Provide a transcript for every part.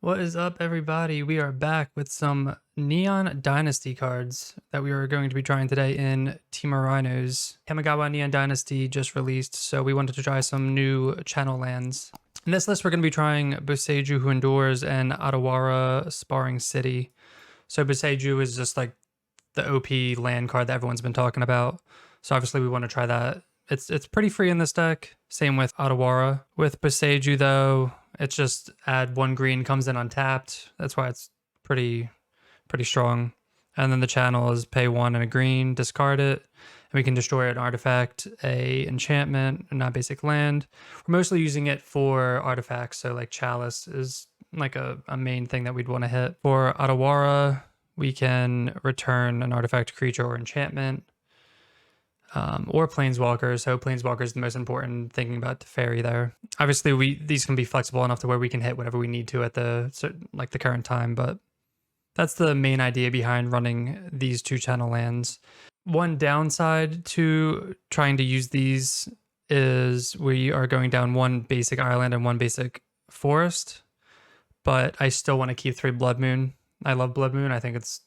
What is up, everybody? We are back with some Neon Dynasty cards that we are going to be trying today in Temur Rhinos. Kamigawa Neon Dynasty just released, so we wanted to try some new channel lands. In this list, we're going to be trying Boseiju Who Endures and Otawara Soaring City. So Boseiju is just like the OP land card that everyone's been talking about. So obviously we want to try that. It's pretty free in this deck. Same with Otawara. With Boseiju though, it's just add 1 green, comes in untapped. That's why it's pretty strong. And then the channel is pay 1 and a green, discard it, and we can destroy an artifact, a enchantment, a non-basic land. We're mostly using it for artifacts, so like Chalice is like a main thing that we'd want to hit. For Otawara, we can return an artifact, creature, or enchantment. Or planeswalkers. So planeswalker is the most important, thinking about Teferi there. Obviously, these can be flexible enough to where we can hit whatever we need to at the current time, but that's the main idea behind running these 2 channel lands. One downside to trying to use these is we are going down 1 basic island and 1 basic forest, but I still want to keep 3 Blood Moon. I love Blood Moon. I think it's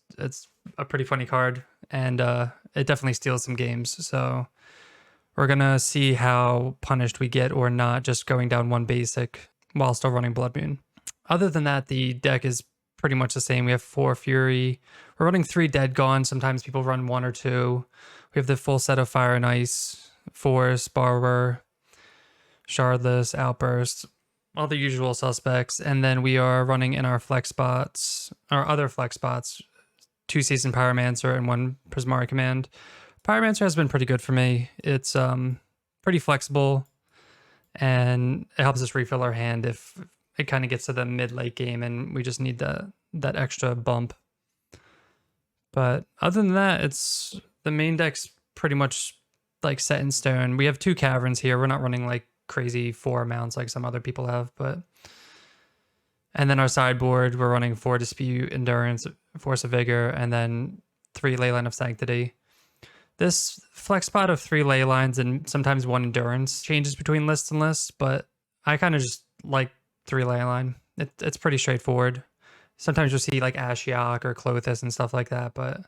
a pretty funny card, and it definitely steals some games. So we're gonna see how punished we get or not, just going down 1 basic while still running Blood Moon. Other than that, the deck is pretty much the same. We have 4 Fury. We're running 3 Dead Gone. Sometimes people run 1 or 2. We have the full set of Fire and Ice, Forest, Borrower, Shardless, Outburst, all the usual suspects. And then we are running in our flex spots, our other flex spots, 2 Seasoned Pyromancer and 1 Prismari Command. Pyromancer has been pretty good for me. It's pretty flexible, and it helps us refill our hand if it kind of gets to the mid-late game and we just need that extra bump. But other than that, it's the main deck's pretty much like set in stone. We have 2 caverns here. We're not running like crazy 4 mounts like some other people have, but and then our sideboard, we're running 4 Dispute, Endurance, Force of Vigor, and then 3 Leyline of Sanctity. This flex spot of 3 ley lines and sometimes 1 endurance changes between lists and lists, but I kind of just like 3 ley line. It's pretty straightforward. Sometimes you'll see like Ashiok or Clothis and stuff like that, but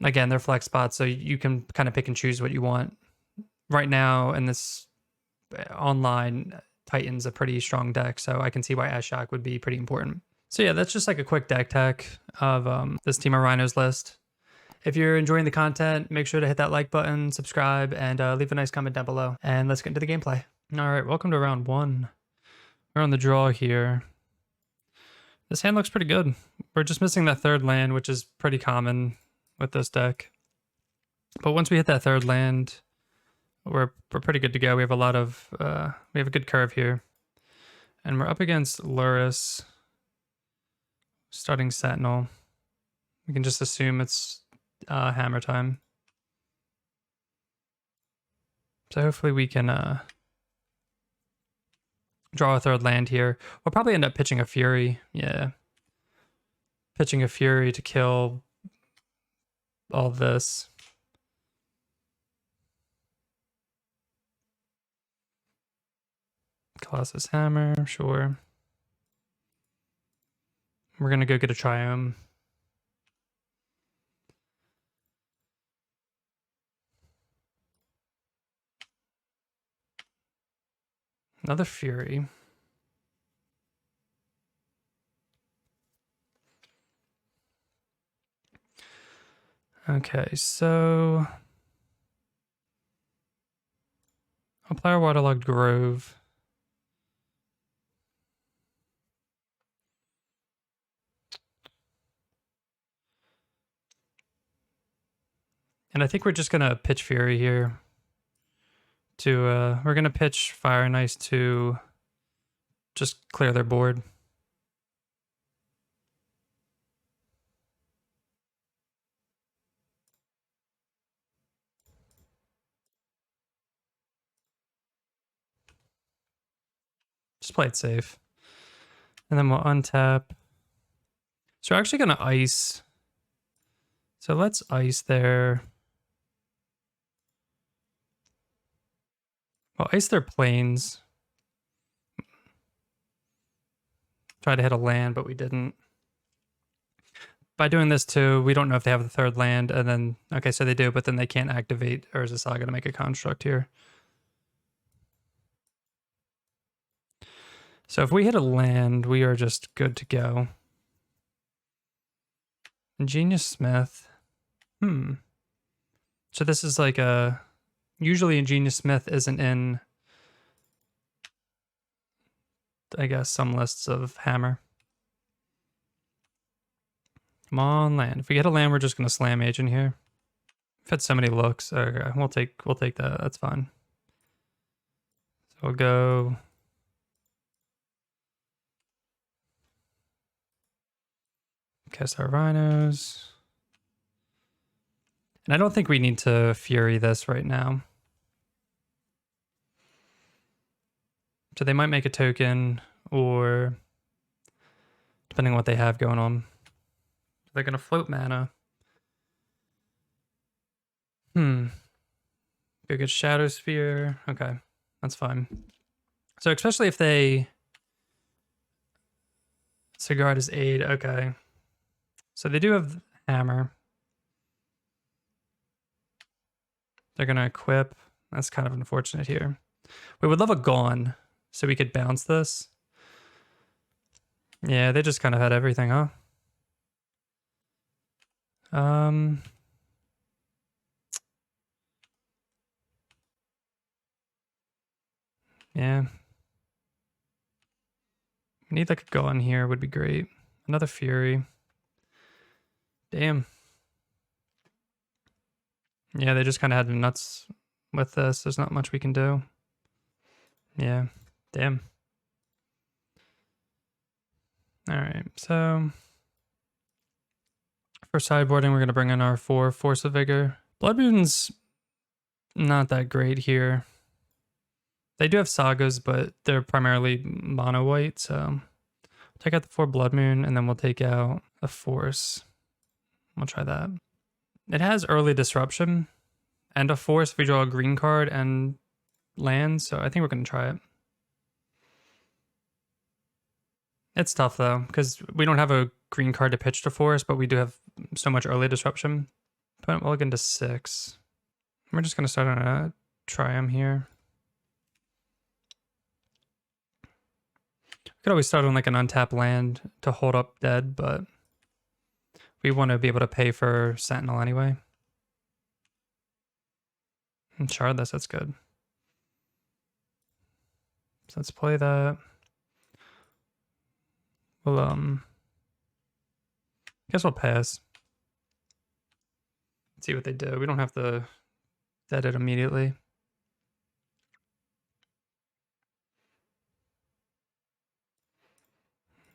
again, they're flex spots, so you can kind of pick and choose what you want. Right now in this online, Titan's a pretty strong deck, so I can see why Ashiok would be pretty important. So yeah, that's just like a quick deck tech of this Temur Rhinos list. If you're enjoying the content, make sure to hit that like button, subscribe, and leave a nice comment down below. And let's get into the gameplay. All right, welcome to round 1. We're on the draw here. This hand looks pretty good. We're just missing that 3rd land, which is pretty common with this deck. But once we hit that 3rd land, we're pretty good to go. We have a lot of we have a good curve here, and we're up against Luris, starting Sentinel. We can just assume it's hammer time. So hopefully we can draw a 3rd land here. We'll probably end up pitching a Fury. Yeah. Pitching a Fury to kill all this. Colossus Hammer, sure. We're going to go get a Triome. Another Fury. Okay, so I'll play our Waterlogged Grove. And I think we're just gonna pitch Fury here. To we're gonna pitch Fire and Ice to just clear their board. Just play it safe. And then we'll untap. So we're actually gonna ice. So let's ice there. Well, ice their planes. Tried to hit a land, but we didn't. By doing this too, we don't know if they have the third land, and then, okay, so they do, but then they can't activate Urza Saga to make a construct here. So if we hit a land, we are just good to go. Ingenious Smith. So this is like a... Usually Ingenious Smith isn't in, I guess, some lists of Hammer. Come on, land. If we get a land, we're just going to slam Agent here. We've had so many looks. Okay, we'll take that. That's fine. So we'll go... Cast our Rhinos. And I don't think we need to Fury this right now. So they might make a token, or depending on what they have going on. They're going to float mana. Go get Shadow Sphere. Okay, that's fine. So especially if they... Sigurd is aid. Okay. So they do have Hammer. They're going to equip. That's kind of unfortunate here. We would love a Gone, so we could bounce this. Yeah, they just kind of had everything, huh? Yeah. We need like a Gone here would be great. Another Fury. Damn. Yeah, they just kind of had the nuts with this. There's not much we can do. Yeah, damn. All right, so for sideboarding, we're going to bring in our 4 Force of Vigor. Blood Moon's not that great here. They do have Sagas, but they're primarily mono white, so take out the 4 Blood Moon, and then we'll take out a Force. We'll try that. It has early disruption and a Force if we draw a green card and land, so I think we're going to try it. It's tough though, because we don't have a green card to pitch to Force, but we do have so much early disruption. But we'll look into 6. We're just going to start on a Triumph here. We could always start on like an untapped land to hold up dead, but we want to be able to pay for Sentinel anyway. And shard this, that's good. So let's play that. We'll guess we'll pass. See what they do. We don't have to dead it immediately.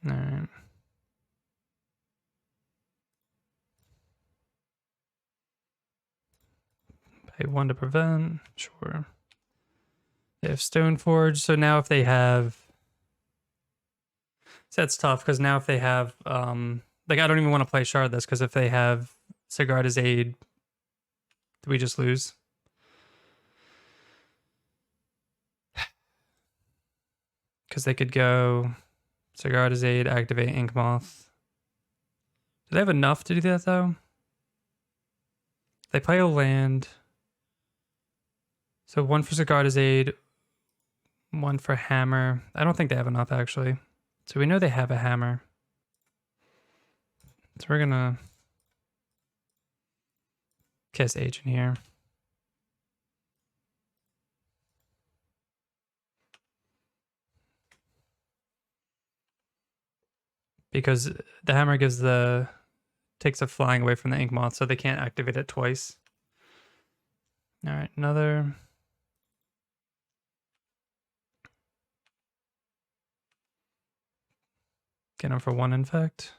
All right. Pay 1 to prevent. Sure. They have Stoneforge. So now if they have... So that's tough, because now if they have... like, I don't even want to play shard this, because if they have Sigurd as aid, do we just lose? Because they could go Sigurd as aid, activate Inkmoth. Do they have enough to do that, though? They play a land... So 1 for Sigurd aid, 1 for Hammer. I don't think they have enough, actually. So we know they have a Hammer. So we're gonna cast Agent here. Because the Hammer takes a flying away from the Inkmoth, so they can't activate it twice. All right, another... Get him for 1 infect.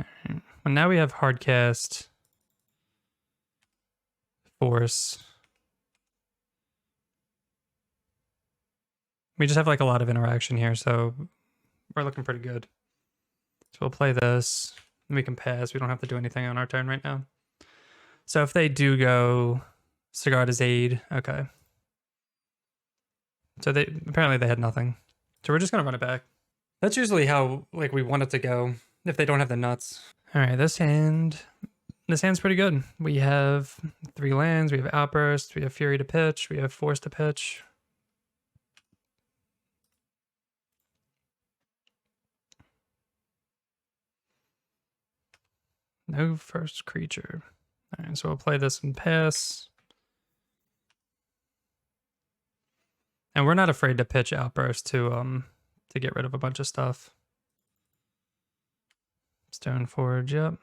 Alright. Well, now we have hardcast Force. We just have like a lot of interaction here, so we're looking pretty good. So we'll play this. We can pass. We don't have to do anything on our turn right now. So if they do go Sigurd as aid, okay. So apparently they had nothing. So we're just gonna run it back. That's usually how like we want it to go if they don't have the nuts. All right, this hand's pretty good. We have 3 lands, we have Outburst, we have Fury to pitch, we have Force to pitch. No first creature. All right, so we'll play this and pass. And we're not afraid to pitch Outburst to get rid of a bunch of stuff. Stoneforge, yep.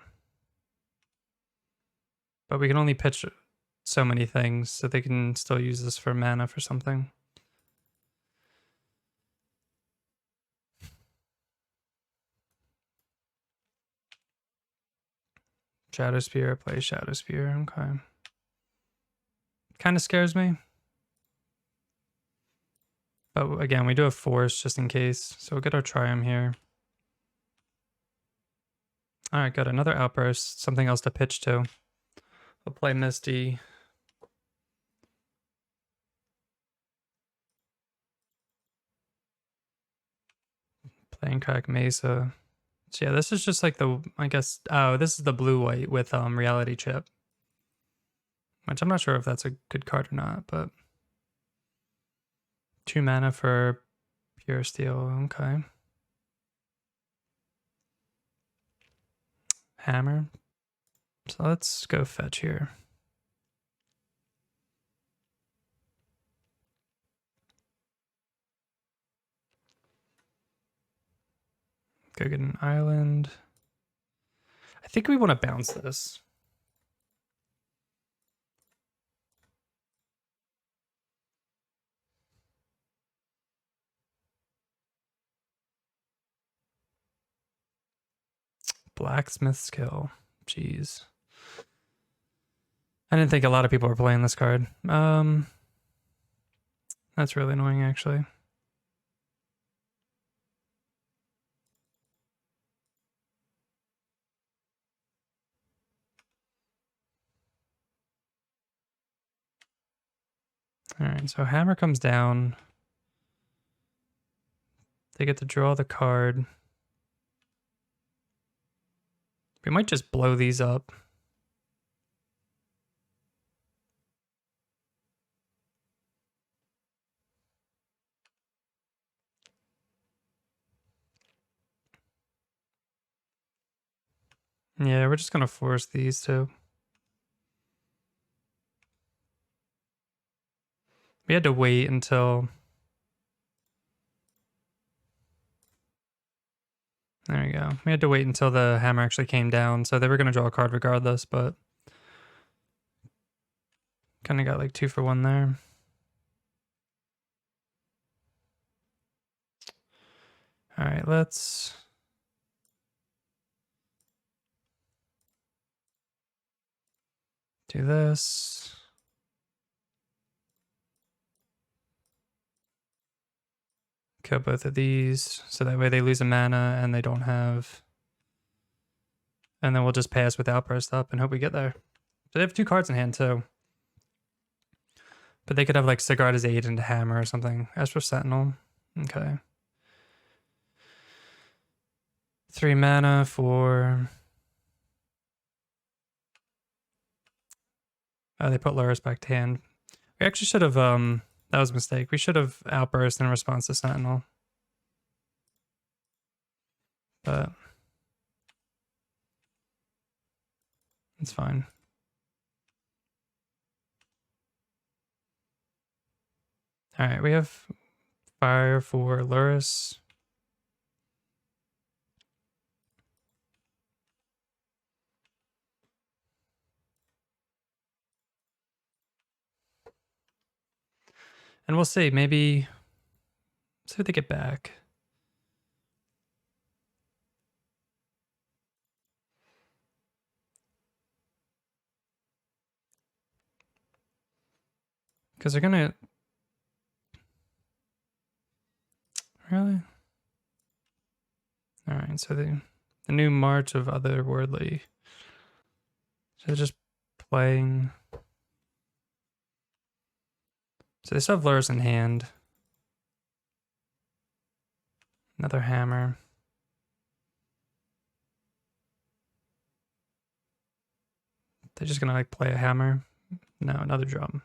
But we can only pitch so many things, so they can still use this for mana for something. Shadow Spear, play Shadow Spear, okay. Kind of scares me. But again, we do have Force just in case, so we'll get our Triumph here. All right, good, another Outburst, something else to pitch to. We'll play Misty. Playing Crack Mesa. So yeah, this is just like the, I guess, oh, this is the blue-white with Reality Chip. Which I'm not sure if that's a good card or not, but 2 mana for Pure Steel, okay. Hammer. So let's go fetch here. Go get an island. I think we want to bounce this. Blacksmith Skill. Jeez. I didn't think a lot of people were playing this card. That's really annoying, actually. All right, so Hammer comes down. They get to draw the card. We might just blow these up. Yeah, we're just gonna force these two. We had to wait until... There we go. We had to wait until the hammer actually came down, so they were gonna draw a card regardless, but... Kinda got like 2 for 1 there. Alright, let's... do this. Kill both of these, so that way they lose a mana and they don't have... And then we'll just pass with Outburst up and hope we get there. So they have 2 cards in hand too. But they could have like Sigarda's Aid into Hammer or something. As for Sentinel. Okay. 3 mana for... Oh, they put Luris back to hand. We actually should have, that was a mistake. We should have Outburst in response to Sentinel. But... it's fine. Alright, we have fire for Luris. And we'll see, maybe... see what they get back. Because they're gonna... Really? Alright, so the new March of Otherworldly. So they're just playing... So they still have Luris in hand. Another hammer. They're just gonna like play a hammer. No, another drum.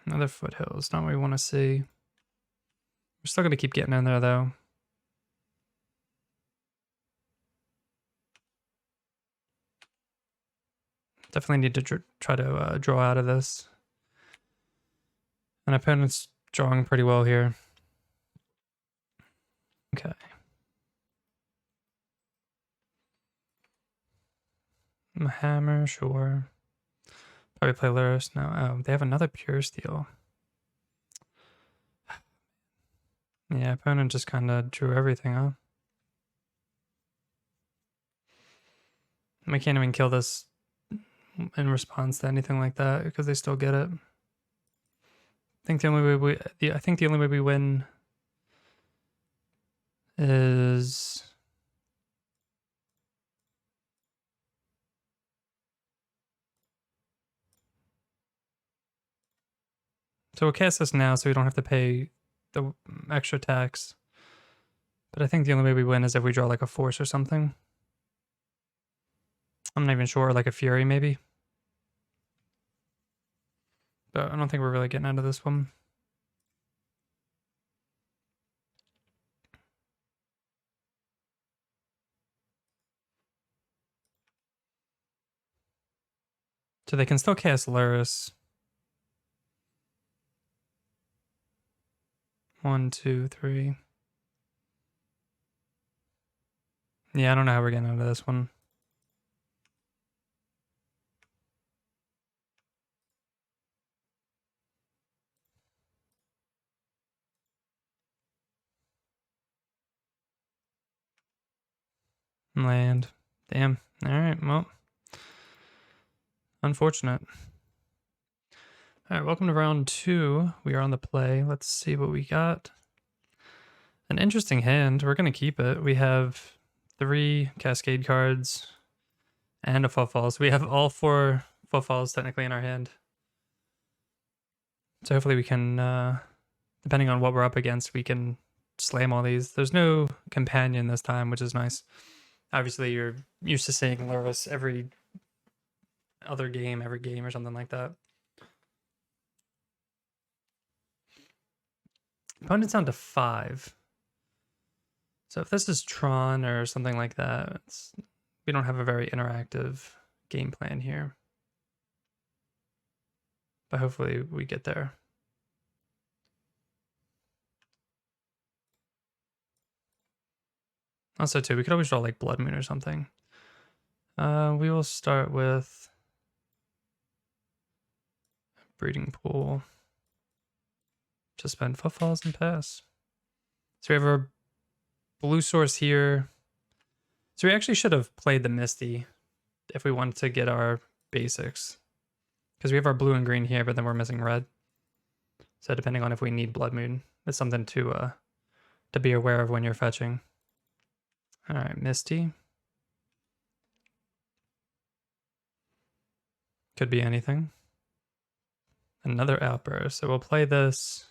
Another foothills. Not what we want to see. We're still gonna keep getting in there though. Definitely need to try to draw out of this. And opponent's drawing pretty well here. Okay. A hammer, sure. Probably play Luris. No, oh, they have another pure steel. Yeah, opponent just kind of drew everything, huh? We can't even kill this in response to anything like that because they still get it. I think the only way we win is so we'll cast this now so we don't have to pay the extra tax. But I think the only way we win is if we draw like a force or something. I'm not even sure, like a fury maybe. But I don't think we're really getting out of this one. So they can still cast Luris. 1, 2, 3. Yeah, I don't know how we're getting out of this one. Land. Damn. All right, well. Unfortunate. All right, welcome to round 2. We are on the play. Let's see what we got. An interesting hand. We're going to keep it. We have 3 cascade cards and a footfall. So we have all 4 footfalls technically in our hand. So hopefully we can, depending on what we're up against, we can slam all these. There's no companion this time, which is nice. Obviously, you're used to seeing Luris every game or something like that. Opponent's down to 5. So if this is Tron or something like that, we don't have a very interactive game plan here. But hopefully we get there. Also too, we could always draw like Blood Moon or something. We will start with Breeding Pool. Just spend footfalls and pass. So we have our blue source here. So we actually should have played the Misty if we wanted to get our basics. Because we have our blue and green here, but then we're missing red. So depending on if we need Blood Moon, it's something to be aware of when you're fetching. All right, Misty. Could be anything. Another Outburst. So we'll play this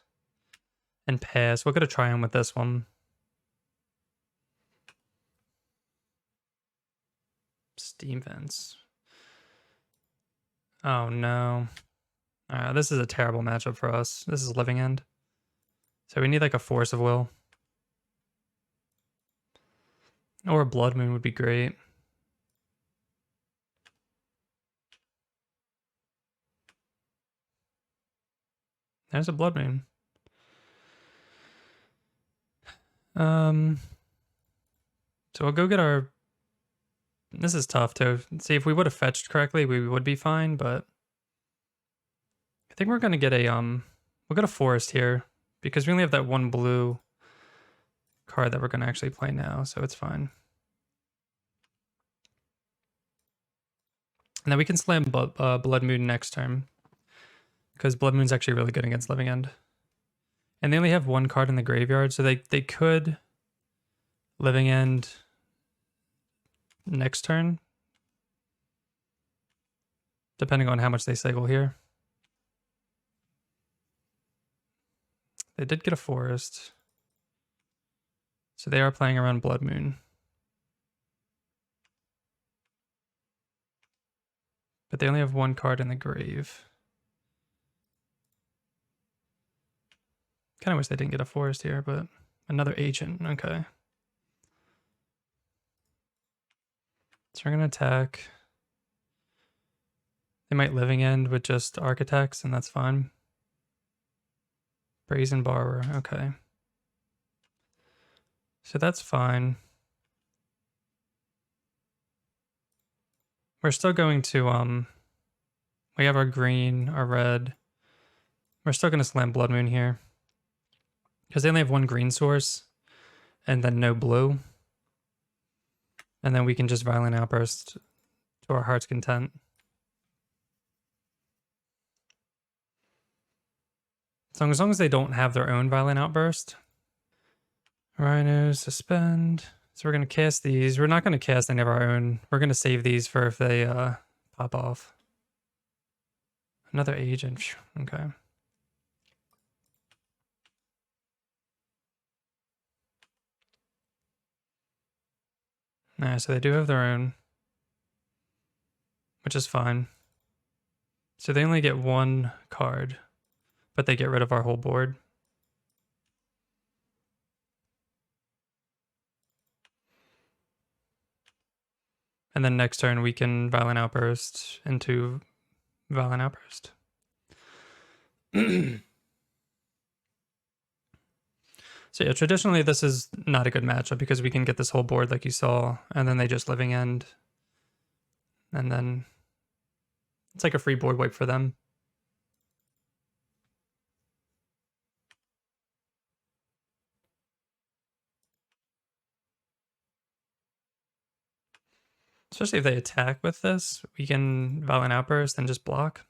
and pass. We'll go to Triumph with this one. Steam Vents. Oh no. This is a terrible matchup for us. This is Living End. So we need like a Force of Will. Or a Blood Moon would be great. There's a Blood Moon. So we'll go get our... This is tough to see. If we would have fetched correctly, we would be fine, but I think we're gonna get a we'll get a Forest here because we only have that one blue card that we're gonna actually play now, so it's fine. And then we can slam Blood Moon next turn because Blood Moon's actually really good against Living End. And they only have one card in the graveyard, so they could Living End next turn, depending on how much they cycle here. They did get a forest. So they are playing around Blood Moon. But they only have one card in the grave. Kind of wish they didn't get a forest here, but another agent. Okay. So we're going to attack. They might Living End with just Architects, and that's fine. Brazen Borrower. Okay. So that's fine. We're still going to, we have our green, our red. We're still going to slam Blood Moon here. Because they only have one green source, and then no blue. And then we can just Violent Outburst to our heart's content. So as long as they don't have their own Violent Outburst. Rhinos, suspend. So we're going to cast these. We're not going to cast any of our own. We're going to save these for if they pop off. Another agent. Okay. Nah, so they do have their own, which is fine. So they only get one card, but they get rid of our whole board. And then next turn we can Violent Outburst into Violent Outburst. So yeah, traditionally this is not a good matchup because we can get this whole board like you saw, and then they just Living End. And then it's like a free board wipe for them. Especially if they attack with this, we can Violent Outburst and just block.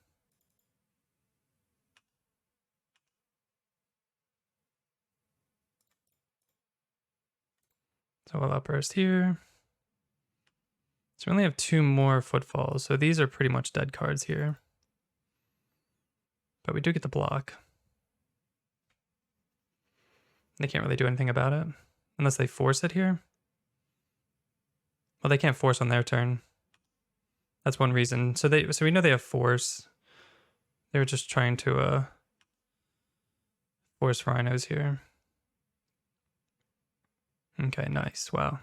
So we'll Outburst here. So we only have 2 more Footfalls, so these are pretty much dead cards here. But we do get the block. They can't really do anything about it, unless they force it here. Well, they can't force on their turn. That's one reason. So we know they have force. They were just trying to force Rhinos here. Okay, nice. Wow.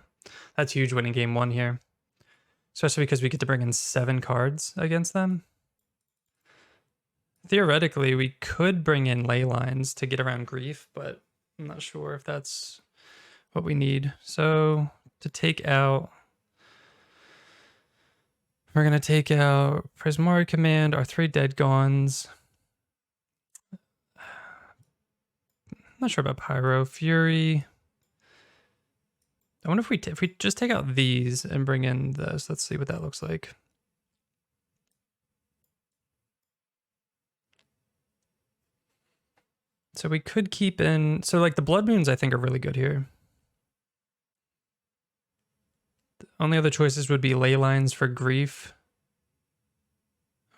That's huge winning game 1 here. Especially because we get to bring in 7 cards against them. Theoretically, we could bring in ley lines to get around grief, but I'm not sure if that's what we need. So to take out, we're going to take out Prismari Command, our 3 Dead Gons. I'm not sure about Pyro, Fury. I wonder if we just take out these and bring in this. Let's see what that looks like. So we could keep in, so like the Blood Moons I think are really good here. The only other choices would be ley lines for grief,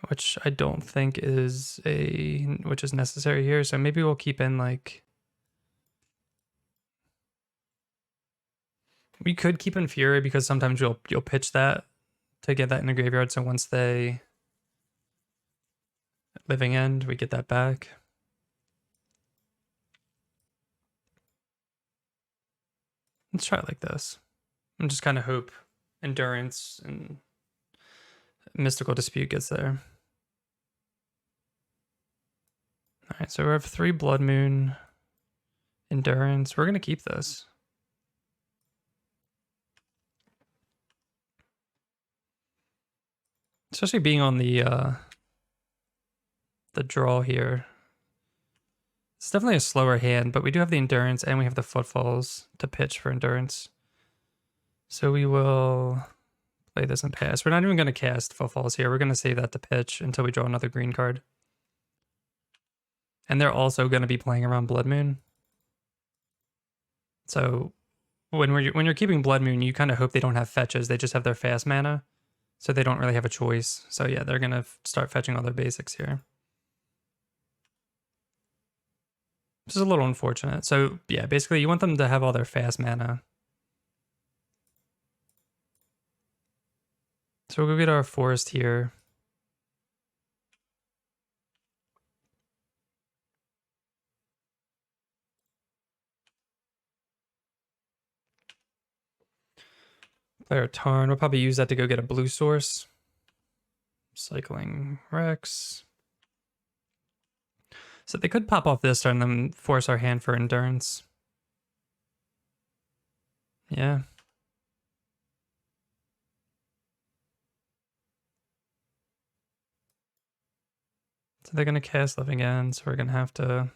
which I don't think is necessary here. So maybe we'll keep in like, we could keep in Fury because sometimes you'll pitch that to get that in the graveyard. So once they Living End, we get that back. Let's try it like this. And just kind of hope Endurance and Mystical Dispute gets there. All right, so we have 3 Blood Moon, Endurance. We're going to keep this. Especially being on the draw here. It's definitely a slower hand, but we do have the Endurance and we have the Footfalls to pitch for Endurance. So we will play this and pass. We're not even going to cast Footfalls here. We're going to save that to pitch until we draw another green card. And they're also going to be playing around Blood Moon. So when you're keeping Blood Moon, you kind of hope they don't have fetches. They just have their fast mana. So they don't really have a choice. So yeah, they're going to start fetching all their basics here. This is a little unfortunate. So yeah, basically you want them to have all their fast mana. So we'll go get our forest here. Play our Tarn. We'll probably use that to go get a blue source. Cycling Rex. So they could pop off this turn and then force our hand for endurance. Yeah. So they're going to cast Living End, so we're going to have to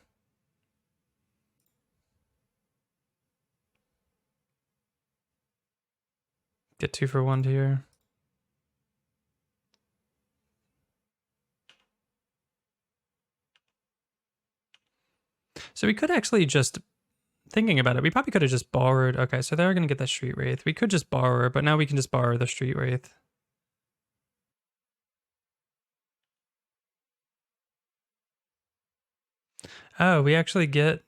get 2 for 1 here. So we could actually just, thinking about it, we probably could have just borrowed. Okay, so they're going to get the Street Wraith. We could just borrow, but now we can just borrow the Street Wraith. Oh, we actually get,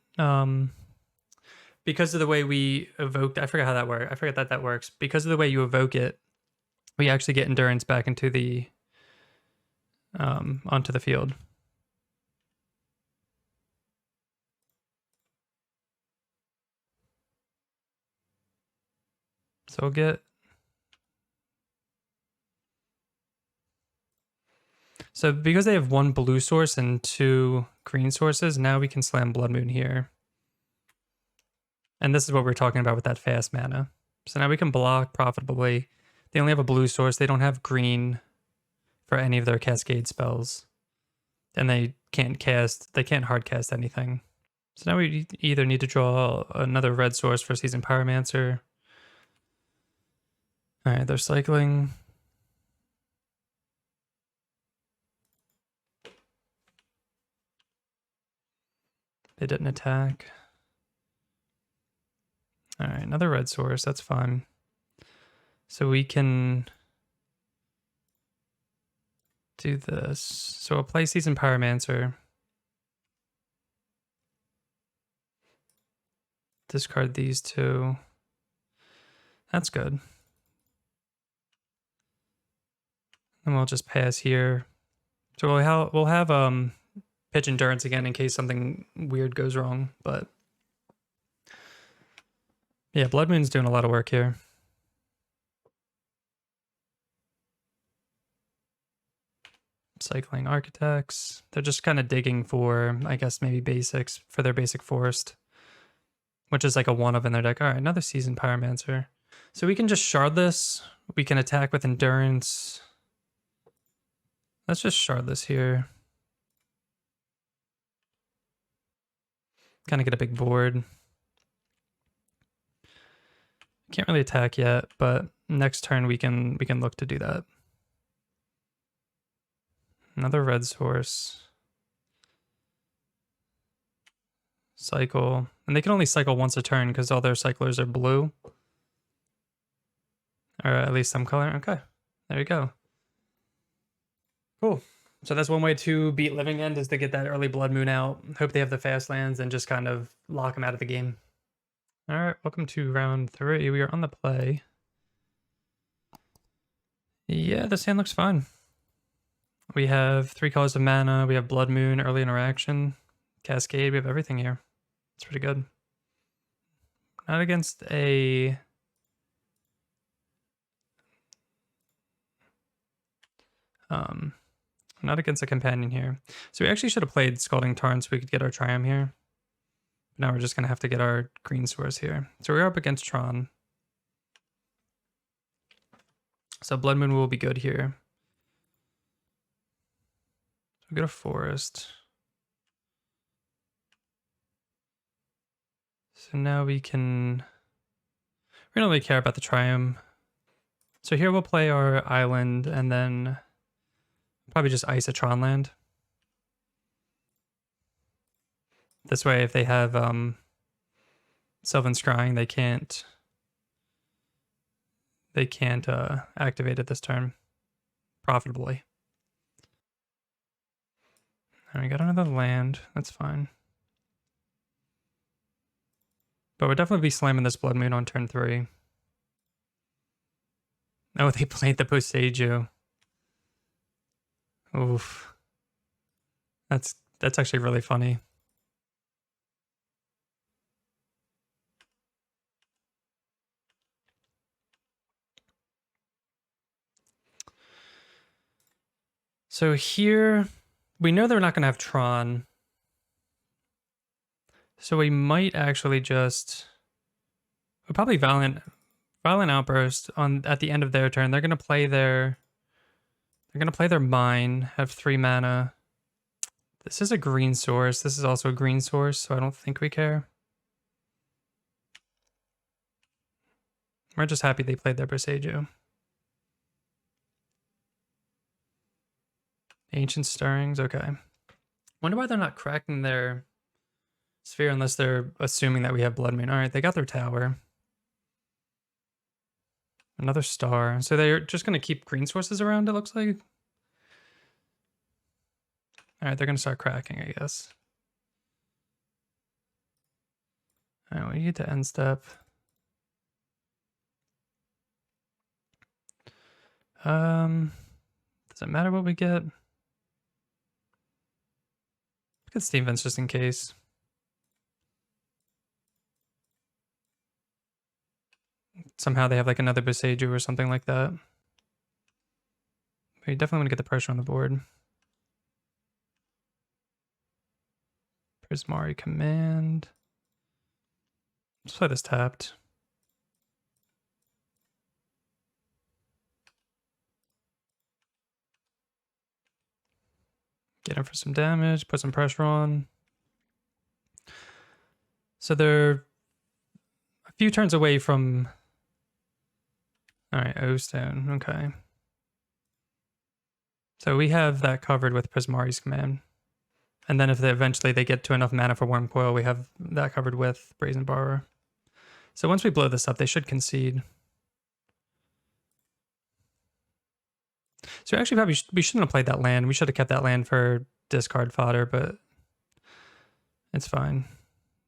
because of the way we evoked, I forgot how that works. I forget that works. Because of the way you evoke it, we actually get endurance back into the, onto the field. So we'll get, so because they have 1 blue source and 2 green sources, now we can slam Blood Moon here. And this is what we're talking about with that fast mana. So now we can block profitably. They only have a blue source. They don't have green for any of their cascade spells. And they can't hard cast anything. So now we either need to draw another red source for Seasoned Pyromancer. All right, they're cycling. They didn't attack. All right, another red source. That's fine. So we can do this. So I'll play Seasoned Pyromancer. Discard these 2. That's good. And we'll just pass here. So we'll have pitch endurance again in case something weird goes wrong, but yeah, Blood Moon's doing a lot of work here. Cycling Architects. They're just kind of digging for, I guess, maybe basics for their basic forest, which is like a 1 of in their deck. All right, another Seasoned Pyromancer. So we can just shard this. We can attack with endurance. Let's just shard this here. Kind of get a big board. Can't really attack yet, but next turn we can look to do that. Another red source. Cycle. And they can only cycle once a turn because all their cyclers are blue. Or at least some color. Okay, there you go. Cool. So that's one way to beat Living End, is to get that early Blood Moon out. Hope they have the fast lands and just kind of lock them out of the game. All right, welcome to round 3. We are on the play. Yeah, this hand looks fine. We have 3 colors of mana. We have Blood Moon, early interaction, Cascade. We have everything here. It's pretty good. Not against a... not against a companion here. So we actually should have played Scalding Tarn so we could get our Triumph here. Now we're just going to have to get our green source here. So we're up against Tron. So Blood Moon will be good here. We'll get a forest. So now we can... We don't really care about the Triumph. So here we'll play our island and then probably just ice a Tron land. This way, if they have Sylvan Scrying, they can't activate it this turn profitably. And we got another land. That's fine. But we'll definitely be slamming this Blood Moon on turn 3. Oh, they played the Boseiju. Oof. That's actually really funny. So here, we know they're not going to have Tron. So we might actually just... We'll probably Violent Outburst at the end of their turn. They're going to play their... They're going to play their Mine, have 3 mana. This is a green source. This is also a green source, so I don't think we care. We're just happy they played their Boseiju. Ancient Stirrings, okay. Wonder why they're not cracking their Sphere unless they're assuming that we have Blood Moon. All right, they got their tower. Another star. So they're just going to keep green sources around, it looks like. All right, they're going to start cracking, I guess. All right, we need to end step. Does it matter what we get? Get Steam Vents just in case. Somehow they have like another Boseiju or something like that. But you definitely want to get the pressure on the board. Prismari Command. Let's play this tapped. Get him for some damage, put some pressure on. So they're a few turns away from... All right, O-Stone, okay. So we have that covered with Prismari's Command. And then if eventually they get to enough mana for Worm Coil, we have that covered with Brazen Borrower. So once we blow this up, they should concede. So actually probably we shouldn't have played that land. We should have kept that land for discard fodder, but it's fine.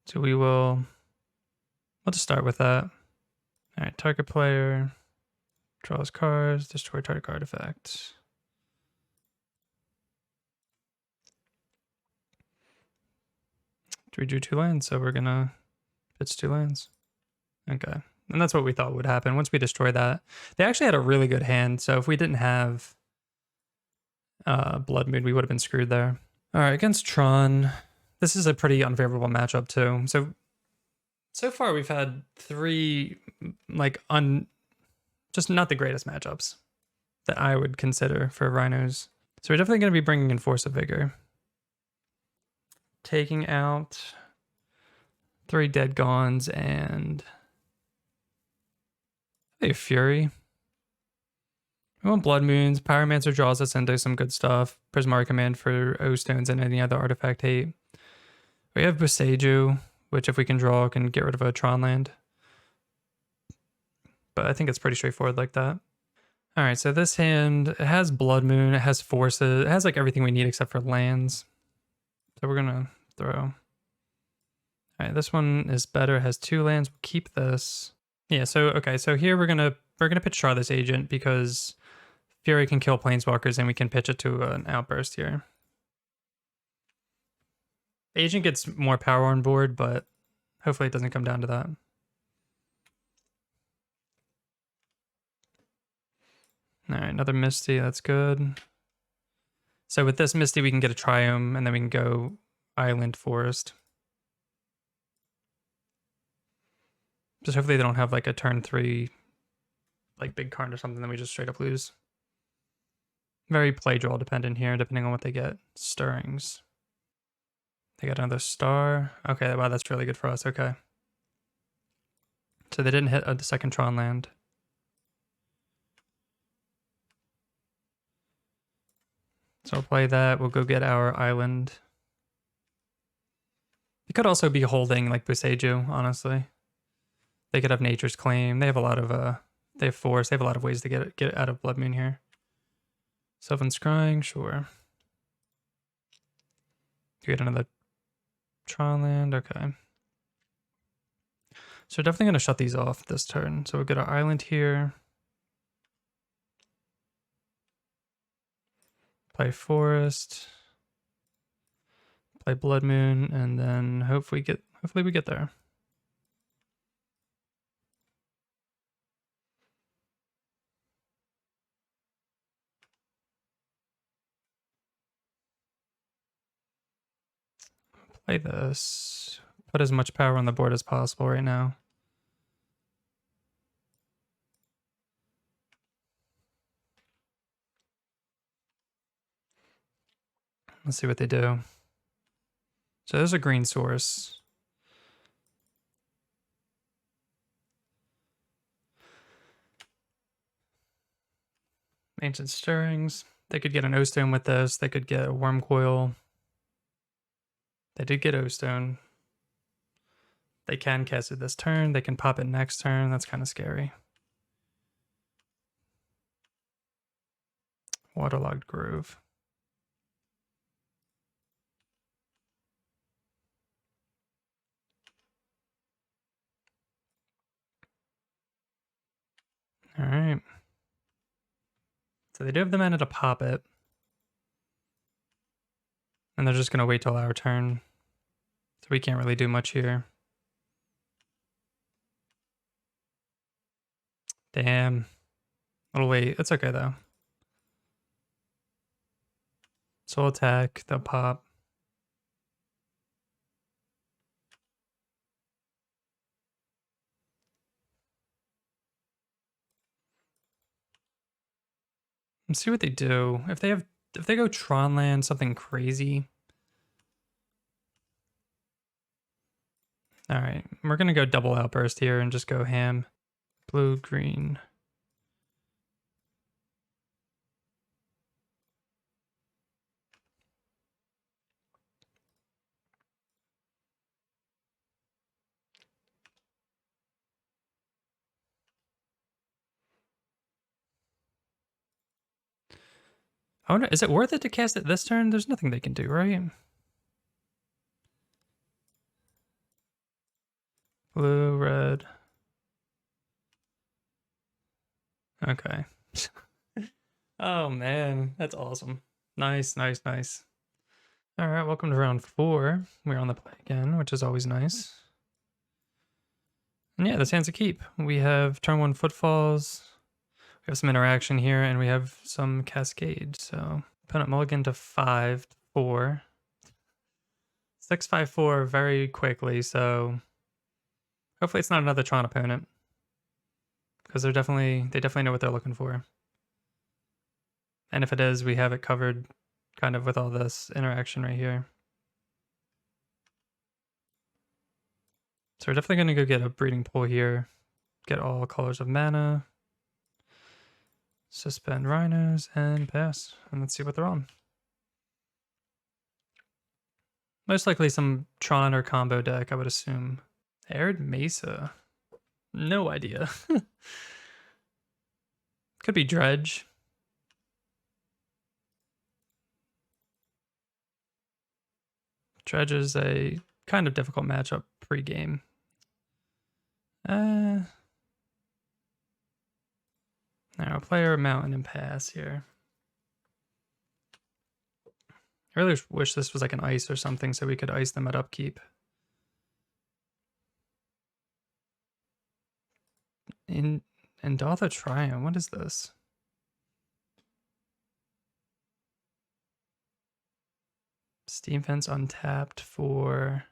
So we'll just start with that. All right, target player draws cards, destroy target artifact. We drew 2 lands, so we're gonna pitch 2 lands. Okay. And that's what we thought would happen once we destroy that. They actually had a really good hand, so if we didn't have Blood Moon, we would have been screwed there. All right, against Tron, this is a pretty unfavorable matchup too. So far we've had 3 like just not the greatest matchups that I would consider for Rhinos. So we're definitely going to be bringing in Force of Vigor. Taking out 3 Dead Gons and a Fury. We want Blood Moons. Pyromancer draws us into some good stuff. Prismari Command for O-Stones and any other artifact hate. We have Boseiju, which if we can draw can get rid of a Tron land. But I think it's pretty straightforward like that. All right, so this hand, it has Blood Moon, it has Forces, it has like everything we need except for lands. So we're gonna throw. All right, this one is better, it has 2 lands, we'll keep this. Yeah, so okay, so here we're gonna pitch Charlotte's Agent because Fury can kill Planeswalkers and we can pitch it to an Outburst here. Agent gets more power on board, but hopefully it doesn't come down to that. All right, another Misty, that's good. So with this Misty, we can get a Triome, and then we can go Island Forest. Just hopefully they don't have like a turn 3, like big card or something, then we just straight up lose. Very play draw dependent here, depending on what they get. Stirrings. They got another star. Okay, wow, that's really good for us, okay. So they didn't hit a second Tron land. So we'll play that. We'll go get our island. It could also be holding like Boseiju, honestly. They could have Nature's Claim. They have a lot of they have Force. They have a lot of ways to get out of Blood Moon here. Sylvan Scrying, sure. You get another Tron land, okay. So we're definitely going to shut these off this turn. So we'll get our island here. Play forest. Play blood moon, and then hopefully we get there. Play this. Put as much power on the board as possible right now. Let's see what they do. So there's a green source. Ancient Stirrings. They could get an O-Stone with this. They could get a Worm Coil. They did get O-Stone. They can cast it this turn. They can pop it next turn. That's kind of scary. Waterlogged Grove. All right. So they do have the mana to pop it. And they're just going to wait till our turn. So we can't really do much here. Damn. Little late. It's okay, though. Soul attack. They'll pop. Let's see what they do. If they go Tron land, something crazy. All right, we're gonna go double outburst here and just go ham. Blue, green. I wonder, is it worth it to cast it this turn? There's nothing they can do, right? Blue, red. Okay. Oh man, that's awesome. Nice, nice, nice. All right, welcome to round 4. We're on the play again, which is always nice. And yeah, this hand's a keep. We have turn 1 footfalls. We have some interaction here, and we have some cascade. So opponent mulligan to 5-4. 6-5-4 very quickly. So hopefully it's not another Tron opponent, because they definitely know what they're looking for. And if it is, we have it covered, kind of with all this interaction right here. So we're definitely going to go get a breeding pool here. Get all colors of mana. Suspend Rhinos and pass. And let's see what they're on. Most likely some Tron or combo deck, I would assume. Arid Mesa. No idea. Could be Dredge. Dredge is a kind of difficult matchup pre-game. Now, player, mountain, and pass here. I really wish this was like an ice or something so we could ice them at upkeep. In Dotha Triumph, what is this? Steam Fence untapped for...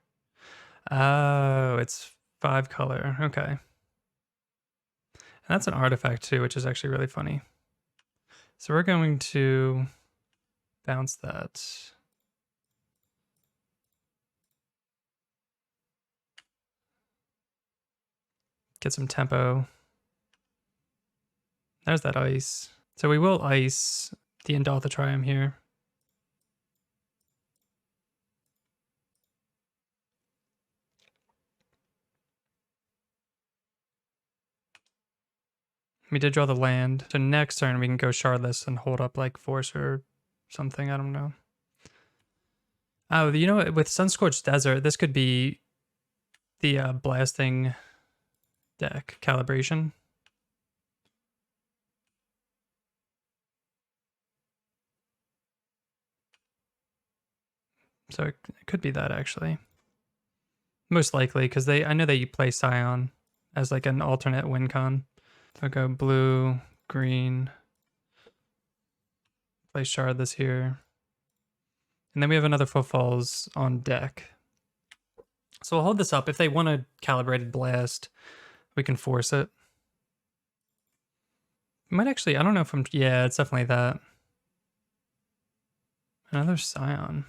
Oh, it's 5 color. Okay. And that's an artifact too, which is actually really funny. So we're going to bounce that. Get some tempo. There's that ice. So we will ice the Endotha Triumph here. We did draw the land. So next turn we can go Shardless and hold up like Force or something. I don't know. Oh, you know what? With Sunscorched Desert, this could be the blasting deck. Calibration. So it could be that actually. Most likely, because I know they play Scion as like an alternate win con. So I'll go blue, green. Play Shard this here. And then we have another Footfalls on deck. So we'll hold this up. If they want a Calibrated Blast, we can force it. Might actually, I don't know if I'm, yeah, it's definitely that. Another Scion.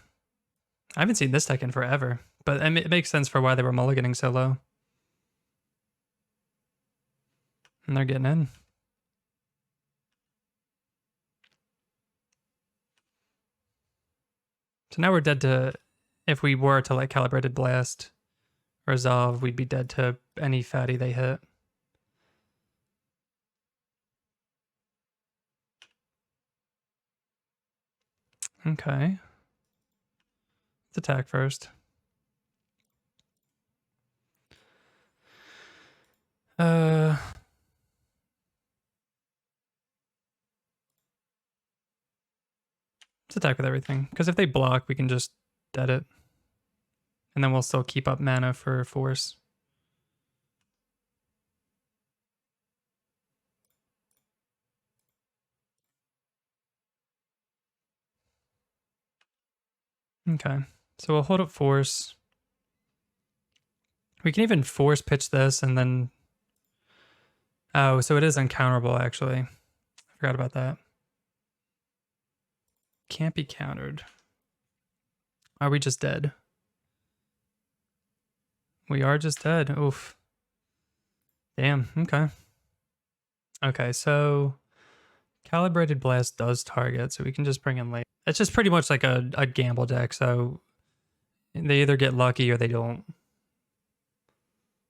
I haven't seen this deck in forever, but it makes sense for why they were mulliganing so low. And they're getting in. So now we're dead to, if we were to like Calibrated Blast resolve, we'd be dead to any fatty they hit. Okay. Let's attack first. Let's attack with everything. Because if they block, we can just dead it. And then we'll still keep up mana for force. Okay. So we'll hold up force. We can even force pitch this and then... Oh, so it is uncounterable, actually. I forgot about that. Can't be countered. Are we just dead? We are just dead. Oof. Damn, okay. Okay, so... Calibrated Blast does target, so we can just bring in late. It's just pretty much like a gamble deck, so... They either get lucky or they don't.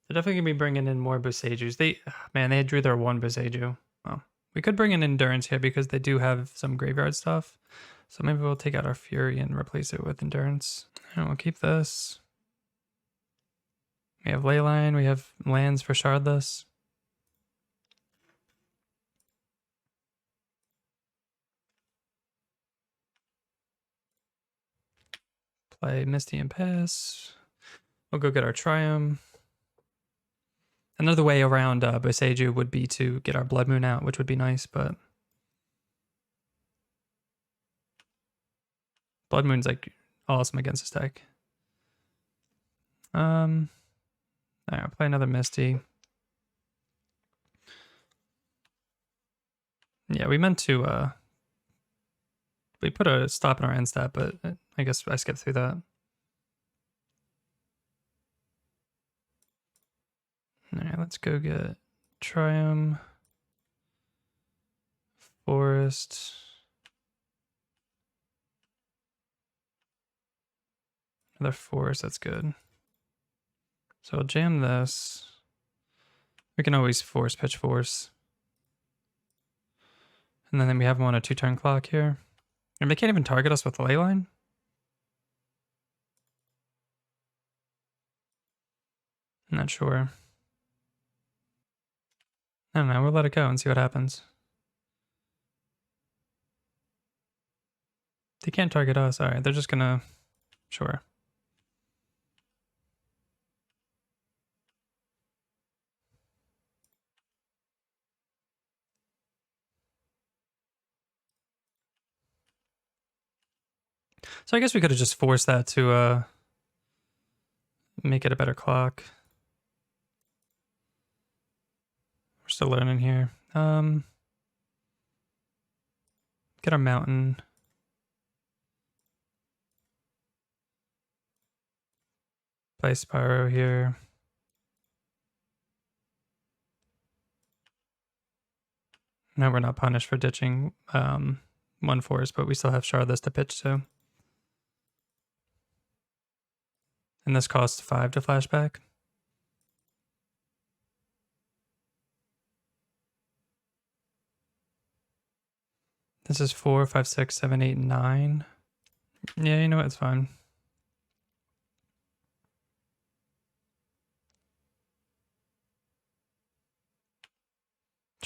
They're definitely going to be bringing in more Boseijus. They drew their one Boseiju. Oh, we could bring in Endurance here because they do have some graveyard stuff. So maybe we'll take out our Fury and replace it with Endurance. And we'll keep this. We have Leyline. We have lands for Shardless. Play Misty and pass. We'll go get our Triumph. Another way around Boseiju would be to get our Blood Moon out, which would be nice, but... Blood Moon's like awesome against this deck. Alright, I'll play another Misty. Yeah, we meant to we put a stop in our end stat, but I guess I skipped through that. Alright, let's go get Triumph, Forest. Another Forest, that's good. So I'll jam this. We can always force pitch force. And then we have them on a 2-turn clock here. And they can't even target us with the Leyline? I'm not sure. I don't know, we'll let it go and see what happens. They can't target us. Alright, they're just gonna... Sure. So I guess we could have just forced that to make it a better clock. We're still learning here. Get our mountain. Play Spyro here. Now we're not punished for ditching one force, but we still have Shardless to pitch to. And this costs 5 to flashback. This is 4, 5, 6, 7, 8, 9. Yeah, you know what? It's fine.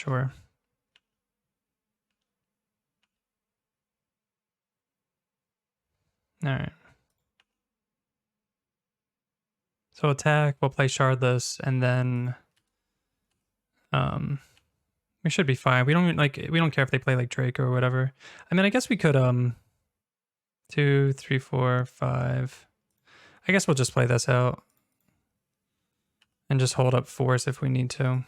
Sure. All right. So attack, we'll play Shardless, and then we should be fine. We don't care if they play like Drake or whatever. I mean, I guess we could 2, 3, 4, 5. I guess we'll just play this out and just hold up force if we need to.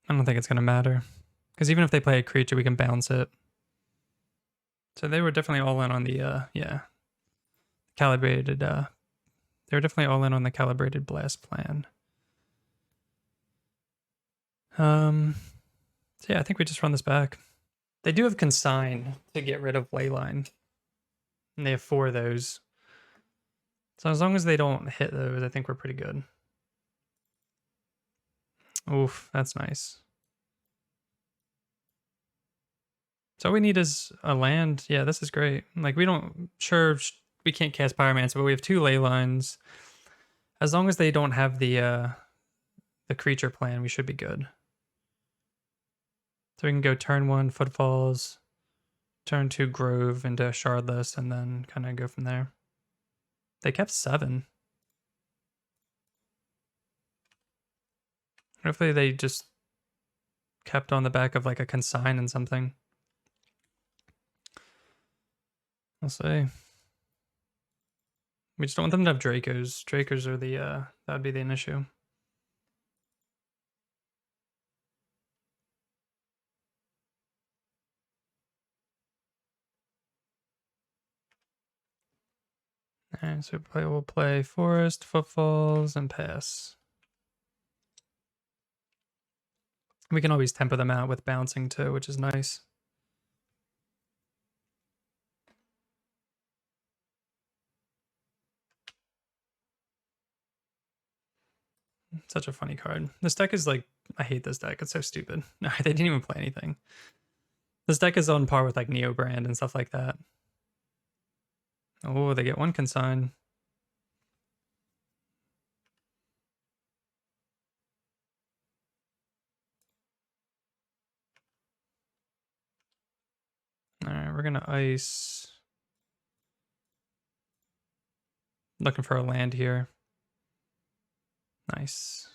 I don't think it's gonna matter, because even if they play a creature, we can bounce it. So they were definitely all in on the calibrated. They were definitely all in on the calibrated blast plan. So yeah, I think we just run this back. They do have consign to get rid of Leyline, and they have 4 of those. So as long as they don't hit those, I think we're pretty good. Oof, that's nice. So all we need is a land. Yeah, this is great. Like, we can't cast Pyromancer, but we have 2 ley lines. As long as they don't have the creature plan, we should be good. So we can go turn 1 Footfalls, turn 2 Grove into Shardless, and then kind of go from there. They kept 7. Hopefully they just kept on the back of like a consign and something. We'll see. We just don't want them to have Dracos. Dracos are the that would be the issue. Alright, so we'll play Forest, Footfalls, and pass. We can always temper them out with bouncing too, which is nice. Such a funny card. This deck is like, I hate this deck. It's so stupid. No, they didn't even play anything. This deck is on par with like Neo Brand and stuff like that. Oh, they get 1 consign. Alright, we're gonna ice. Looking for a land here. Nice.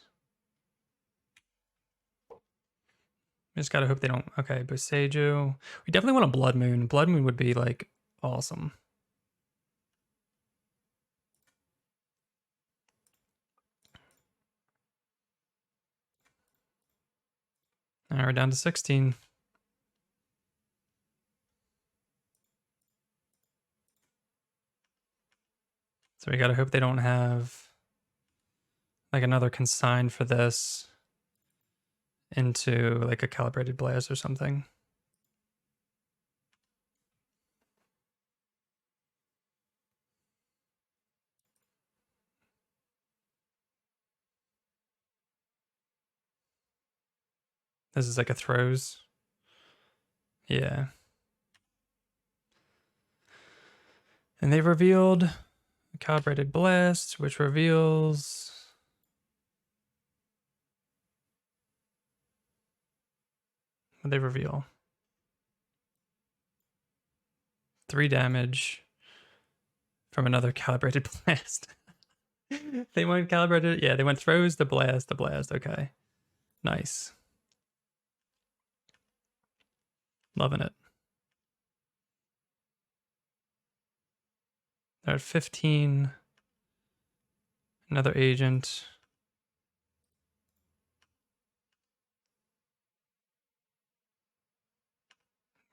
We just gotta hope they don't. Okay, Boseiju. We definitely want a Blood Moon. Blood Moon would be like awesome. Alright, we're down to 16. So we gotta hope they don't have like another consign for this into like a Calibrated Blast or something. This is like a throws. Yeah. And they've revealed a Calibrated Blast, which reveals what they reveal. 3 damage from another Calibrated Blast. They went Calibrated. Yeah, they went throws, the blast, the blast. Okay. Nice. Loving it. They're at 15. Another agent.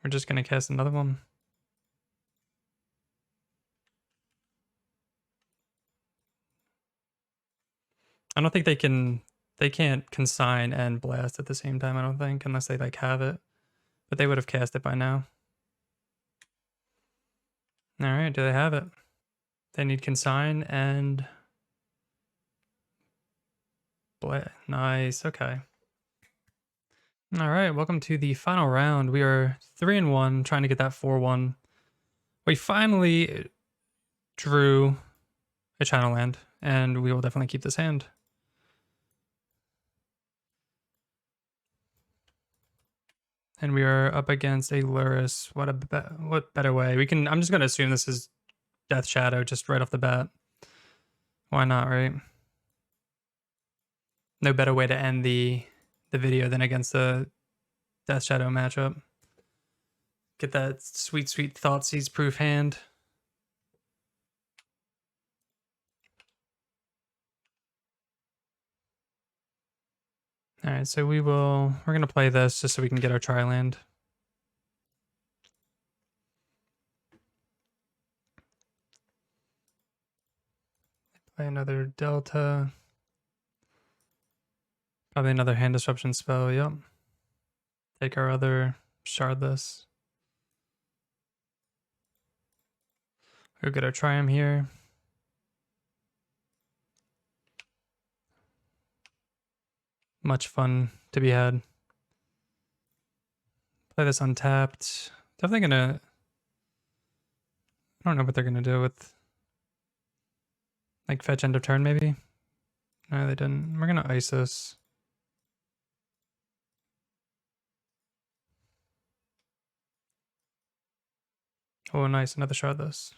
We're just going to cast another one. I don't think they can't consign and blast at the same time, I don't think, unless they like have it. But they would have cast it by now. All right, do they have it? They need consign and blast. Nice, okay. All right, welcome to the final round. We are 3-1, trying to get that 4-1. We finally drew a channel land, and we will definitely keep this hand. And we are up against a Lurrus. What better way? We can. I'm just gonna assume this is Death Shadow just right off the bat. Why not, right? No better way to end the video than against the Death Shadow matchup. Get that sweet Thoughtseize proof hand. All right, so we're gonna play this just so we can get our tri-land. Play another Delta. Probably another hand disruption spell, yep. Take our other Shardless. Go get our Triumph here. Much fun to be had. Play this untapped. Definitely gonna... I don't know what they're gonna do with... Like fetch end of turn maybe? No, they didn't. We're gonna ice this. Oh, nice. Another Shardless.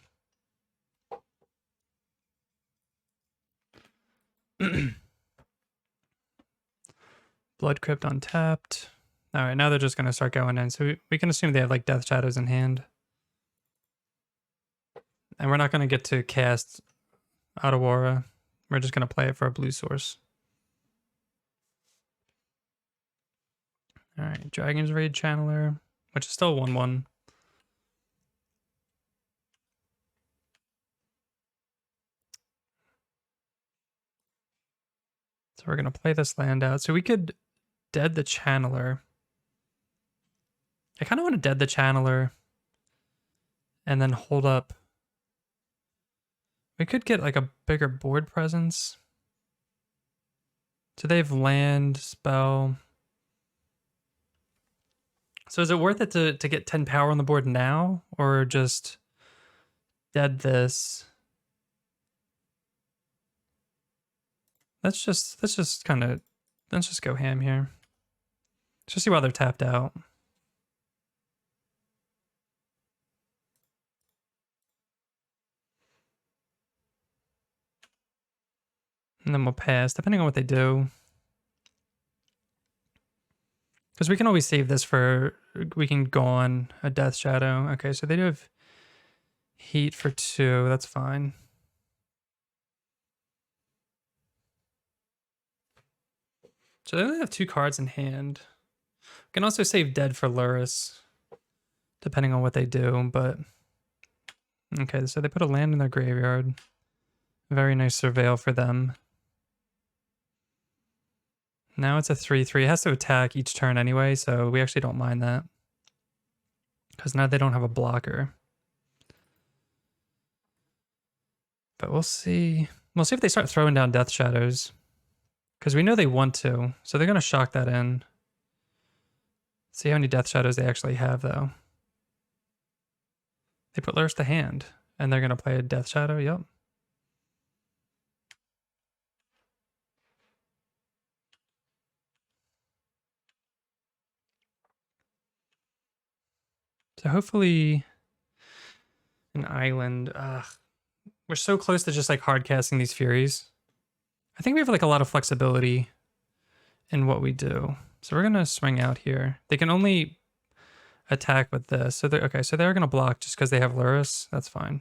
Blood Crypt untapped. Alright, now they're just going to start going in. So we can assume they have like Death Shadows in hand. And we're not going to get to cast Otawara. We're just going to play it for a blue source. Alright, Dragon's Raid Channeler, which is still 1/1. So we're going to play this land out. So we could dead the Channeler. I kind of want to dead the Channeler and then hold up. We could get like a bigger board presence. So they have land, spell. So is it worth it to get 10 power on the board now, or just dead this? Let's just go ham here. Let's just see why they're tapped out. And then we'll pass, depending on what they do. Because we can always save this for, we can go on a Death Shadow. Okay, so they do have heat for 2, that's fine. So they only have 2 cards in hand. We can also save dead for Lurrus, depending on what they do, but... Okay, so they put a land in their graveyard. Very nice surveil for them. Now it's a 3/3. It has to attack each turn anyway, so we actually don't mind that. Because now they don't have a blocker. But we'll see. We'll see if they start throwing down Death Shadows. Because we know they want to, so they're going to shock that in. See how many Death Shadows they actually have, though. They put Lurrus to hand, and they're going to play a Death Shadow, yep. So hopefully an island. We're so close to just like hard casting these Furies. I think we have like a lot of flexibility in what we do. So we're gonna swing out here. They can only attack with this. So they're okay, so they're gonna block just because they have Lurrus. That's fine.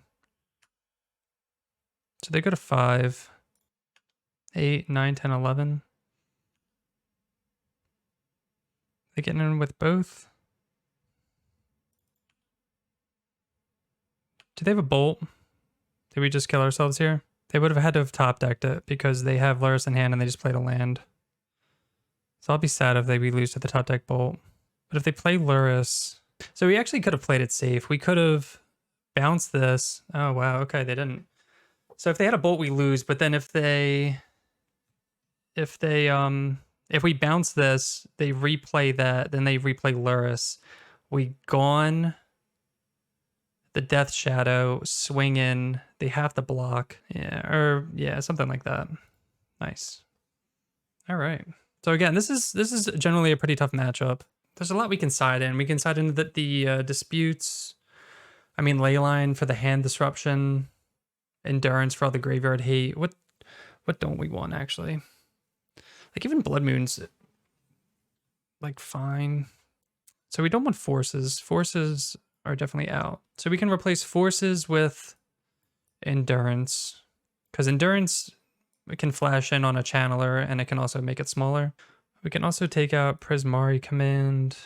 So they go to 5, 8, 9, 10, 11. They getting in with both. Do they have a bolt? Did we just kill ourselves here? They would have had to have top decked it because they have Lurrus in hand and they just played a land. So I'll be sad if we lose to the top deck bolt. But if they play Lurrus... So we actually could have played it safe. We could have bounced this. Oh, wow. Okay, they didn't. So if they had a bolt, we lose. But then if we bounce this, they replay that, then they replay Lurrus. We gone... the Death Shadow, swing in they have to block. Yeah, or yeah, something like that. Nice. All right. So again, this is generally a pretty tough matchup. There's a lot we can side in. We can side into the disputes. I mean, Leyline for the hand disruption, endurance for all the graveyard hate. What don't we want actually? Like even Blood Moon's like fine. So we don't want forces. Forces are definitely out. So we can replace forces with endurance, because endurance it can flash in on a channeler and it can also make it smaller. We can also take out Prismari command.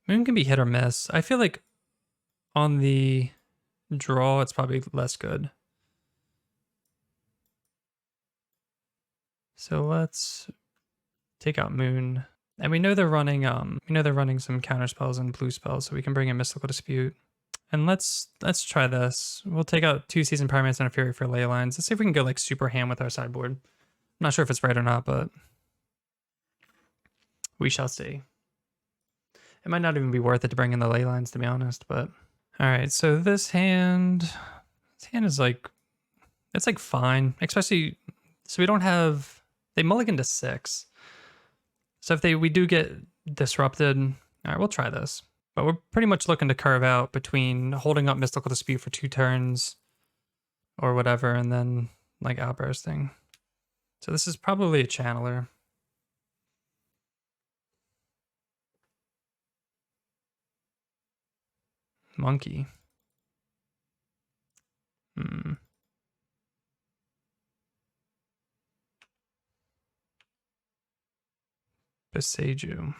Moon can be hit or miss. I feel like on the draw it's probably less good. So let's take out Moon. And we know they're running some counter spells and blue spells, so we can bring in Mystical Dispute. And let's try this. We'll take out 2 Seasoned Primates and a Fury for Ley Lines. Let's see if we can go like super ham with our sideboard. I'm not sure if it's right or not, but we shall see. It might not even be worth it to bring in the Ley Lines, to be honest, but all right, so this hand is like, it's like fine, especially, so we don't have, they mulligan to 6. So if we do get disrupted, all right, we'll try this. But we're pretty much looking to carve out between holding up Mystical Dispute for 2 turns or whatever, and then like outbursting. So this is probably a channeler. Monkey. Boseiju.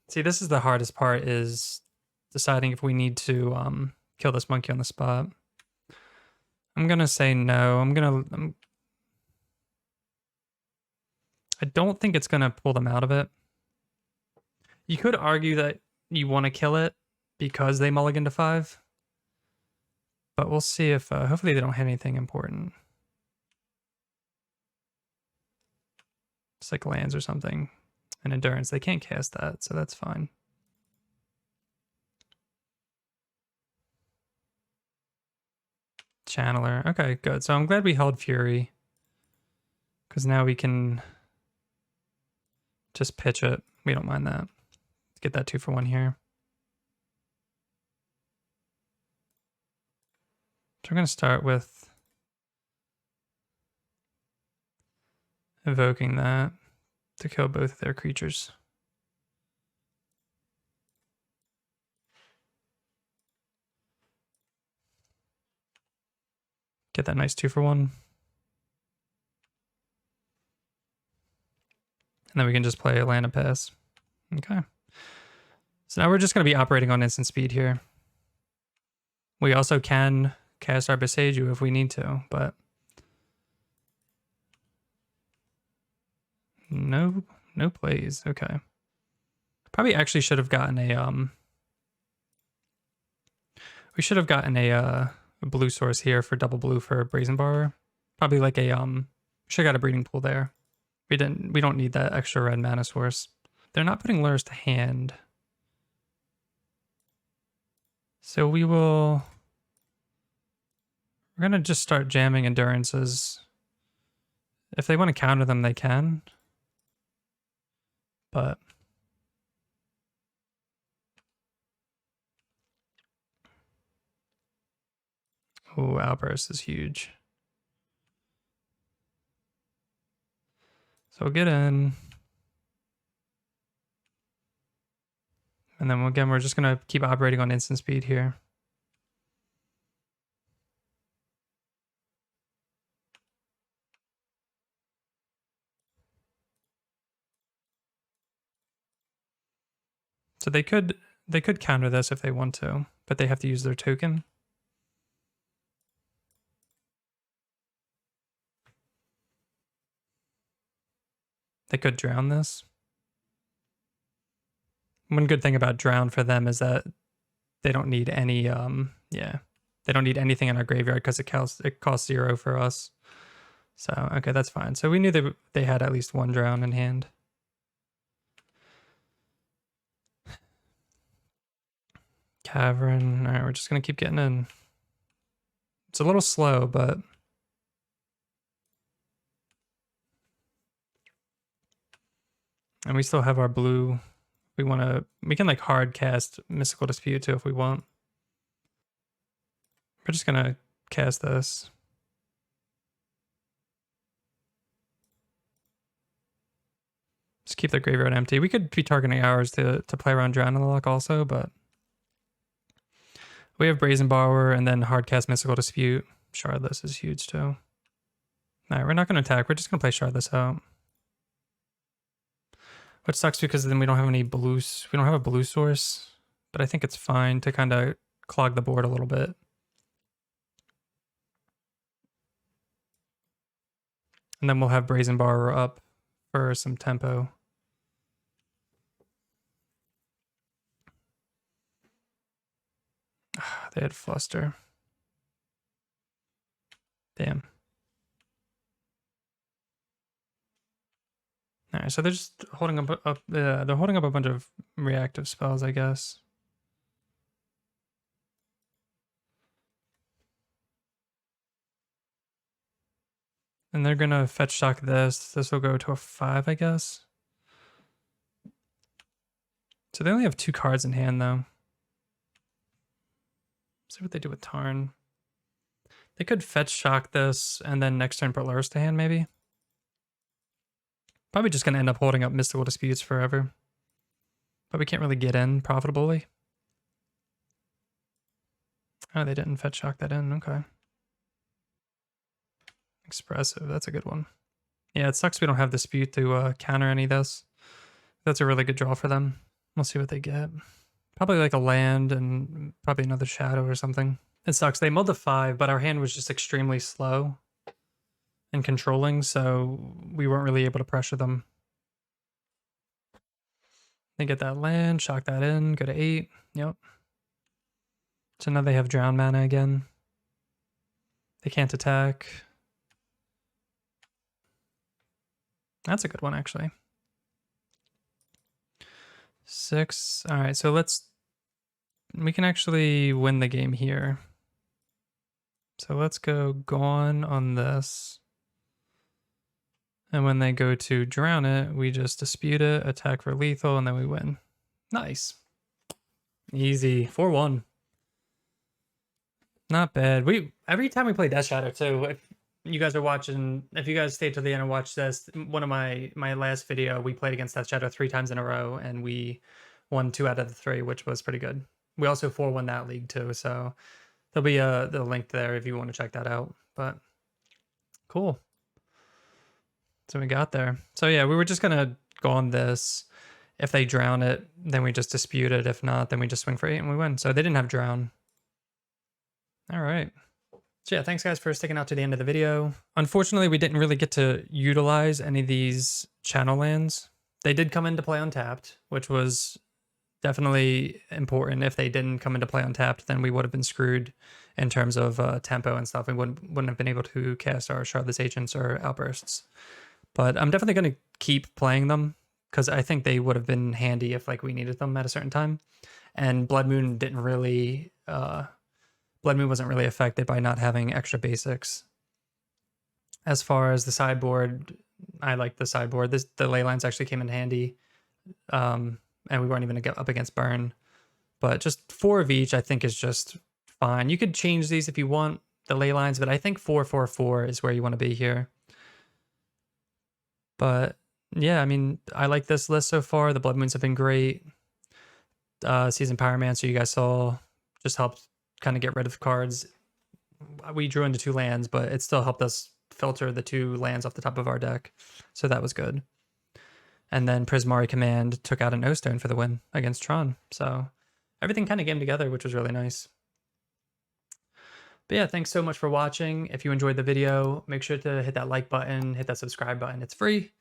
See, this is the hardest part, is deciding if we need to kill this monkey on the spot. I'm gonna say no. I don't think it's gonna pull them out of it. You could argue that you want to kill it because they mulligan to 5. But we'll see if, hopefully they don't hit anything important. It's like lands or something. And endurance, they can't cast that, so that's fine. Channeler, okay, good. So I'm glad we held Fury, because now we can just pitch it. We don't mind that. Let's get that 2 for 1 here. So we're going to start with evoking that to kill both of their creatures. Get that nice 2 for 1. And then we can just play a land and pass. Okay. So now we're just going to be operating on instant speed here. We also can cast our Boseiju if we need to, but no plays. Okay. Probably actually should have gotten a we should have gotten a blue source here for double blue for Brazen Bar. Probably like a should have got a breeding pool there. We don't need that extra red mana source. They're not putting lures to hand. So we're gonna just start jamming endurances. If they want to counter them, they can. But oh, Outburst is huge. So we'll get in. And then again, we're just going to keep operating on instant speed here. So they could counter this if they want to, but they have to use their token. They could drown this. One good thing about drown for them is that they don't need any they don't need anything in our graveyard because it costs 0 for us. So okay, that's fine. So we knew they had at least 1 drown in hand. Cavern. All right, we're just gonna keep getting in. It's a little slow, but and we still have our blue. We can like hard cast Mystical Dispute too if we want. We're just gonna cast this. Just keep the graveyard empty. We could be targeting ours to play around Drown in the Luck also, but we have Brazen Borrower and then hard cast Mystical Dispute. Shardless is huge too. Alright, we're not gonna attack, we're just gonna play Shardless out. Which sucks because then we don't have any blues. We don't have a blue source, but I think it's fine to kind of clog the board a little bit. And then we'll have Brazen Borrower up for some tempo. They had Fluster. Damn. All right, so they're just holding up they're holding up a bunch of reactive spells, I guess. And they're gonna fetch shock this. This will go to a 5, I guess. So they only have 2 cards in hand, though. Let's see what they do with Tarn. They could fetch shock this and then next turn put Lurrus to hand, maybe. Probably just gonna end up holding up Mystical Disputes forever. But we can't really get in profitably. Oh, they didn't fetch shock that in. Okay. Expressive. That's a good one. Yeah, it sucks we don't have Dispute to counter any of this. That's a really good draw for them. We'll see what they get. Probably like a land and probably another shadow or something. It sucks. They milled the 5, but our hand was just extremely slow and controlling, so we weren't really able to pressure them. They get that land, shock that in, go to 8. Yep. So now they have Drown mana again. They can't attack. That's a good one, actually. 6. All right, so we can actually win the game here. So let's go Gone on this. And when they go to Drown it, we just dispute it, attack for lethal, and then we win. Nice. Easy. 4-1. Not bad. Every time we play Death Shadow too, if you guys are watching, if you guys stayed till the end and watched this, one of my last video, we played against Death Shadow 3 times in a row, and we won 2 out of the 3, which was pretty good. We also 4-1 that league too, so there'll be the link there if you want to check that out. But cool. So we got there. So yeah, we were just gonna go on this. If they drown it, then we just dispute it. If not, then we just swing for 8 and we win. So they didn't have drown. All right. So yeah, thanks guys for sticking out to the end of the video. Unfortunately, we didn't really get to utilize any of these channel lands. They did come into play untapped, which was definitely important. If they didn't come into play untapped, then we would have been screwed in terms of tempo and stuff. We wouldn't have been able to cast our Shardless Agents or Outbursts. But I'm definitely going to keep playing them because I think they would have been handy if like we needed them at a certain time. And Blood Moon didn't really... Blood Moon wasn't really affected by not having extra basics. As far as the sideboard, I like the sideboard. The ley lines actually came in handy. And we weren't even going to get up against burn. But just 4 of each I think is just fine. You could change these if you want, the ley lines, but I think 4-4-4 is where you want to be here. But yeah, I mean, I like this list so far. The Blood Moons have been great. Seasoned Pyromancer, you guys saw, just helped kind of get rid of cards. We drew into 2 lands, but it still helped us filter the 2 lands off the top of our deck. So that was good. And then Prismari Command took out an O-Stone for the win against Tron. So everything kind of came together, which was really nice. But yeah, thanks so much for watching. If you enjoyed the video, make sure to hit that like button, hit that subscribe button. It's free.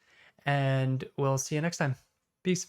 And we'll see you next time. Peace.